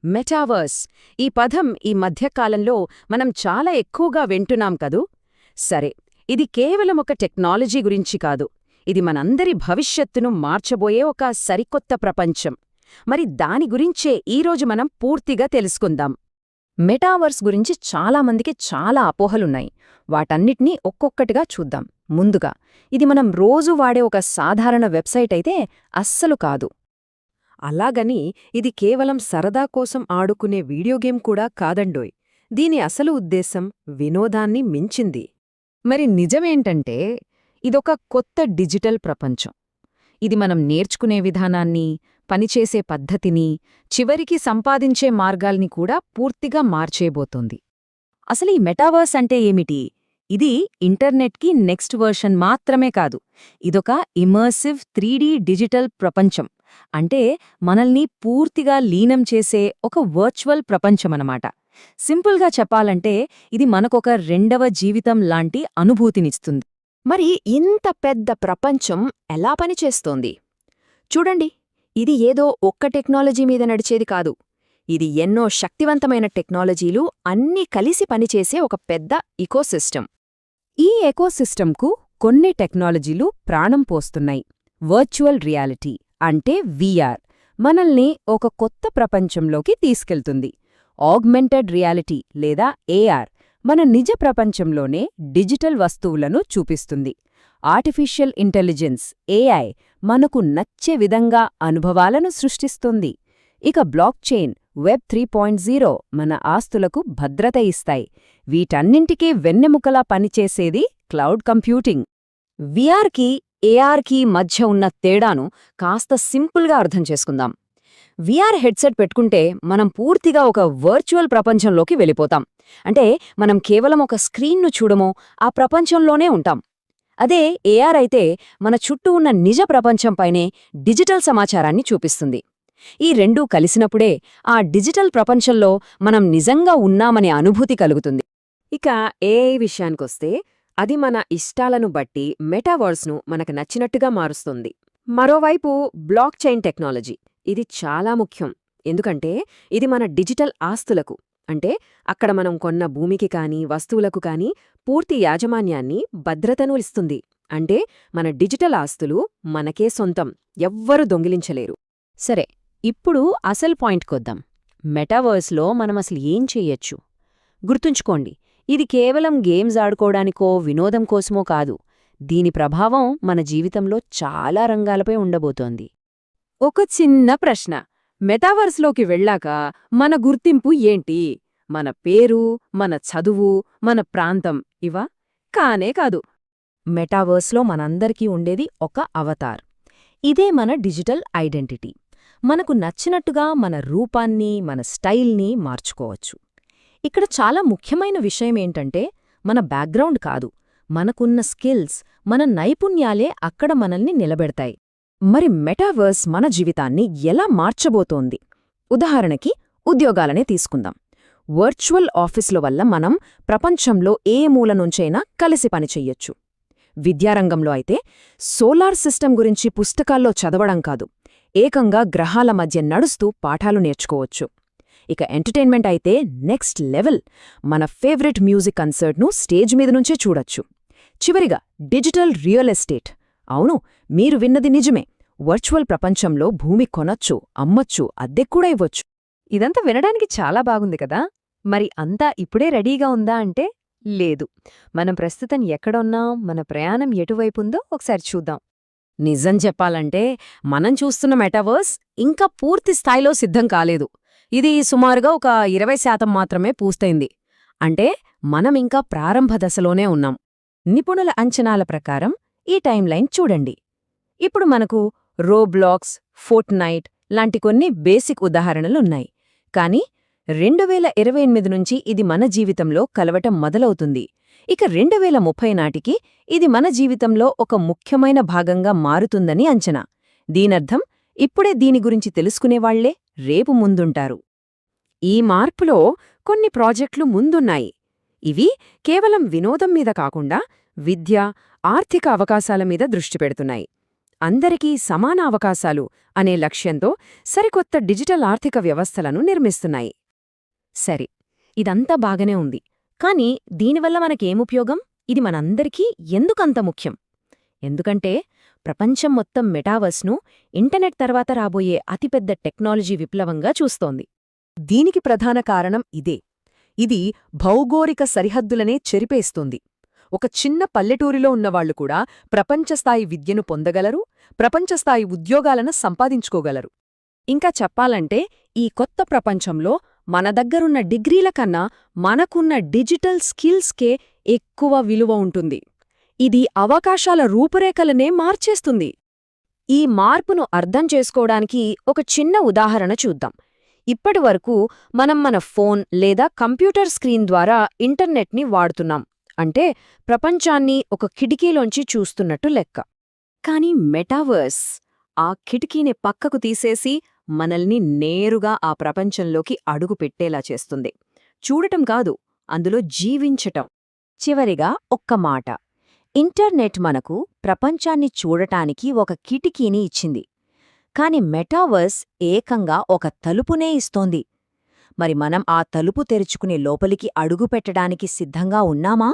Metaverse ఈ పదం ఈ మధ్యకాలంలో మనం చాలా ఎక్కువగా వింటున్నాం కదూ. సరే, ఇది కేవలం ఒక టెక్నాలజీ గురించి కాదు, ఇది మనందరి భవిష్యత్తును మార్చబోయే ఒక సరికొత్త ప్రపంచం. మరి దాని గురించే ఈరోజు మనం పూర్తిగా తెలుసుకుందాం. మెటావర్స్ గురించి చాలామందికి చాలా అపోహలున్నాయి. వాటన్నిటినీ ఒక్కొక్కటిగా చూద్దాం. ముందుగా, ఇది మనం రోజూ వాడే ఒక సాధారణ వెబ్సైట్ అయితే అస్సలు కాదు. అలాగని ఇది కేవలం సరదా కోసం ఆడుకునే వీడియో గేమ్ కూడా కాదండోయ్. దీని అసలు ఉద్దేశం వినోదాన్ని మించింది. మరి నిజమేంటంటే, ఇదొక కొత్త డిజిటల్ ప్రపంచం. ఇది మనం నేర్చుకునే విధానాన్ని, పనిచేసే పద్ధతిని, చివరికి సంపాదించే మార్గాల్ని కూడా పూర్తిగా మార్చేయబోతోంది. అసలు ఈ మెటావర్స్ అంటే ఏమిటి? ఇది ఇంటర్నెట్కి నెక్స్ట్ వర్షన్ మాత్రమే కాదు, ఇదొక ఇమర్సివ్ 3D డిజిటల్ ప్రపంచం. అంటే మనల్ని పూర్తిగా లీనం చేసే ఒక వర్చువల్ ప్రపంచమనమాట. సింపుల్గా చెప్పాలంటే ఇది మనకొక రెండవ జీవితం లాంటి అనుభూతినిస్తుంది. మరి ఇంత పెద్ద ప్రపంచం ఎలా పనిచేస్తోంది? చూడండి, ఇది ఏదో ఒక్క టెక్నాలజీ మీద నడిచేది కాదు. ఇది ఎన్నో శక్తివంతమైన టెక్నాలజీలు అన్నీ కలిసి పనిచేసే ఒక పెద్ద ఇకోసిస్టమ్. ఈ ఎకోసిస్టమ్కు కొన్ని టెక్నాలజీలు ప్రాణం పోస్తున్నాయి. వర్చువల్ రియాలిటీ అంటే VR మనల్ని ఒక కొత్త ప్రపంచంలోకి తీసుకెళ్తుంది. ఆగ్మెంటెడ్ రియాలిటీ లేదా AR మన నిజ ప్రపంచంలోనే డిజిటల్ వస్తువులను చూపిస్తుంది. ఆర్టిఫిషియల్ ఇంటెలిజెన్స్ AI మనకు నచ్చే విధంగా అనుభవాలను సృష్టిస్తుంది. ఇక బ్లాక్ చైన్ వెబ్ 3.0 మన ఆస్తులకు భద్రత ఇస్తాయి. వీటన్నింటికీ వెన్నెముకలా పనిచేసేది క్లౌడ్ కంప్యూటింగ్. VRకి ARకి మధ్య ఉన్న తేడాను కాస్త సింపుల్గా అర్థం చేసుకుందాం. VR హెడ్సెట్ పెట్టుకుంటే మనం పూర్తిగా ఒక వర్చువల్ ప్రపంచంలోకి వెళ్ళిపోతాం. అంటే మనం కేవలం ఒక స్క్రీన్ను చూడమో ఆ ప్రపంచంలోనే ఉంటాం. అదే AR అయితే మన చుట్టూ ఉన్న నిజ ప్రపంచంపైనే డిజిటల్ సమాచారాన్ని చూపిస్తుంది. ఈ రెండూ కలిసినప్పుడే ఆ డిజిటల్ ప్రపంచంలో మనం నిజంగా ఉన్నామనే అనుభూతి కలుగుతుంది. ఇక AI విషయానికొస్తే అది మన ఇష్టాలను బట్టి మెటావర్స్ను మనకు నచ్చినట్టుగా మారుస్తుంది. మరోవైపు బ్లాక్ చైన్ టెక్నాలజీ, ఇది చాలా ముఖ్యం. ఎందుకంటే ఇది మన డిజిటల్ ఆస్తులకు, అంటే అక్కడ మనం కొన్న భూమికి కానీ వస్తువులకు కానీ పూర్తి యాజమాన్యాన్ని, భద్రతను ఇస్తుంది. అంటే మన డిజిటల్ ఆస్తులు మనకే సొంతం, ఎవ్వరూ దొంగిలించలేరు. సరే, ఇప్పుడు అసలు పాయింట్కొద్దాం. మెటావర్స్లో మనమసలు ఏం చెయ్యొచ్చు? గుర్తుంచుకోండి, ఇది కేవలం గేమ్స్ ఆడుకోవడానికో వినోదం కోసమో కాదు. దీని ప్రభావం మన జీవితంలో చాలా రంగాలపై ఉండబోతోంది. ఒక చిన్న ప్రశ్న, మెటావర్స్లోకి వెళ్ళాక మన గుర్తింపు ఏంటి? మన పేరు, మన చదువు, మన ప్రాంతం ఇవా? కానే కాదు. మెటావర్స్లో మనందరికీ ఉండేది ఒక అవతార్. ఇదే మన డిజిటల్ ఐడెంటిటీ. మనకు నచ్చినట్టుగా మన రూపాన్ని, మన స్టైల్ని మార్చుకోవచ్చు. ఇక్కడ చాలా ముఖ్యమైన విషయమేంటంటే మన బ్యాక్గ్రౌండ్ కాదు, మనకున్న స్కిల్స్, మన నైపుణ్యాలే అక్కడ మనల్ని నిలబెడతాయి. మరి మెటావర్స్ మన జీవితాన్ని ఎలా మార్చబోతోంది? ఉదాహరణకి ఉద్యోగాలనే తీసుకుందాం. వర్చువల్ ఆఫీసుల వల్ల మనం ప్రపంచంలో ఏ మూల నుంచైనా కలిసి పనిచెయ్యొచ్చు. విద్యారంగంలో అయితే సోలార్ సిస్టమ్ గురించి పుస్తకాల్లో చదవడం కాదు, ఏకంగా గ్రహాల మధ్య నడుస్తూ పాఠాలు నేర్చుకోవచ్చు. ఇక ఎంటర్టైన్మెంట్ అయితే నెక్స్ట్ లెవెల్. మన ఫేవరెట్ మ్యూజిక్ కన్సర్ట్ను స్టేజ్ మీద నుంచే చూడొచ్చు. చివరిగా డిజిటల్ రియల్ ఎస్టేట్. అవును, మీరు విన్నది నిజమే. వర్చువల్ ప్రపంచంలో భూమి కొనొచ్చు, అమ్మొచ్చు, అద్దెక్కూడా ఇవ్వొచ్చు. ఇదంతా వినడానికి చాలా బాగుంది కదా. మరి అంతా ఇప్పుడే రెడీగా ఉందా అంటే లేదు. మనం ప్రస్తుతం ఎక్కడున్నాం, మన ప్రయాణం ఎటువైపుందో ఒకసారి చూద్దాం. నిజం చెప్పాలంటే మనం చూస్తున్న మెటావర్స్ ఇంకా పూర్తి స్థాయిలో సిద్ధం కాలేదు. ఇది సుమారుగా ఒక 20% మాత్రమే పూర్తయింది. అంటే మనం ఇంకా ప్రారంభ దశలోనే ఉన్నాం. నిపుణుల అంచనాల ప్రకారం ఈ టైంలైన్ చూడండి. ఇప్పుడు మనకు రోబ్లాక్స్, ఫోర్ట్నైట్ లాంటి కొన్ని బేసిక్ ఉదాహరణలున్నాయి. కానీ 2028 నుంచి ఇది మన జీవితంలో కలవటం మొదలవుతుంది. ఇక 2030 నాటికి ఇది మన జీవితంలో ఒక ముఖ్యమైన భాగంగా మారుతుందని అంచనా. దీనర్థం ఇప్పుడే దీని గురించి తెలుసుకునేవాళ్లే రేపు ముందుంటారు. ఈ మార్పులో కొన్ని ప్రాజెక్టులు ముందున్నాయి. ఇవి కేవలం వినోదం మీద కాకుండా విద్య, ఆర్థిక అవకాశాల మీద దృష్టి పెడుతున్నాయి. అందరికీ సమాన అవకాశాలు అనే లక్ష్యంతో సరికొత్త డిజిటల్ ఆర్థిక వ్యవస్థలను నిర్మిస్తున్నాయి. సరే, ఇదంతా బాగానే ఉంది. కానీ దీనివల్ల మనకేముపయోగం? ఇది మనందరికీ ఎందుకంత ముఖ్యం? ఎందుకంటే ప్రపంచం మొత్తం మెటావర్స్ను ఇంటర్నెట్ తర్వాత రాబోయే అతిపెద్ద టెక్నాలజీ విప్లవంగా చూస్తోంది. దీనికి ప్రధాన కారణం ఇదే. ఇది భౌగోళిక సరిహద్దులనే చెరిపేస్తుంది. ఒక చిన్న పల్లెటూరిలో ఉన్నవాళ్లు కూడా ప్రపంచస్థాయి విద్యను పొందగలరు, ప్రపంచస్థాయి ఉద్యోగాలను సంపాదించుకోగలరు. ఇంకా చెప్పాలంటే ఈ కొత్త ప్రపంచంలో మన దగ్గరున్న డిగ్రీల కన్నా మనకున్న డిజిటల్ స్కిల్స్కే ఎక్కువ విలువ ఉంటుంది. ఇది అవకాశాల రూపురేఖలనే మార్చేస్తుంది. ఈ మార్పును అర్థం చేసుకోవడానికి ఒక చిన్న ఉదాహరణ చూద్దాం. ఇప్పటివరకు మనం మన ఫోన్ లేదా కంప్యూటర్ స్క్రీన్ ద్వారా ఇంటర్నెట్ని వాడుతున్నాం. అంటే ప్రపంచాన్ని ఒక కిటికీలోంచి చూస్తున్నట్టు లెక్క. కానీ మెటావర్స్ ఆ కిటికీని పక్కకు తీసేసి మనల్ని నేరుగా ఆ ప్రపంచంలోకి అడుగుపెట్టేలా చేస్తుంది. చూడటం కాదు, అందులో జీవించటం. చివరిగా ఒక్క మాట. ఇంటర్నెట్ మనకు ప్రపంచాన్ని చూడటానికి ఒక కిటికీని ఇచ్చింది. కాని మెటావర్స్ ఏకంగా ఒక తలుపునే ఇస్తోంది. మరి మనం ఆ తలుపు తెరుచుకునే లోపలికి అడుగుపెట్టడానికి సిద్ధంగా ఉన్నామా?